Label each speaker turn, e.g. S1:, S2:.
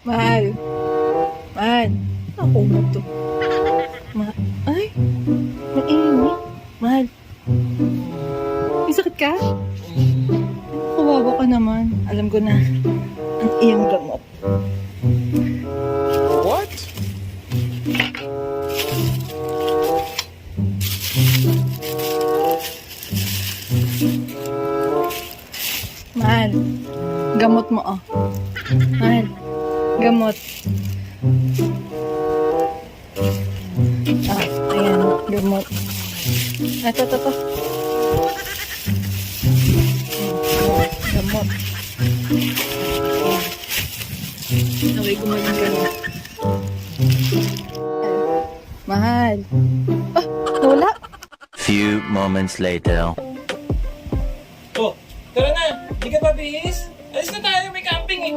S1: Mahal. Mahal. Ako mo to. Ay, mainit. Mahal. May sakit ka? Kawawa ka naman. Alam ko na. Ang iyong gamot.
S2: What?
S1: Mahal. Gamot mo, oh. Mahal. Gamot. Ayan. Gamot. Ito. Gamot. Naway ko mo yung gamot. Mahal. Wala.
S3: Few moments later.
S2: Oh, tara na! Hindi ka pa bihis? Alis na tayo, may camping eh!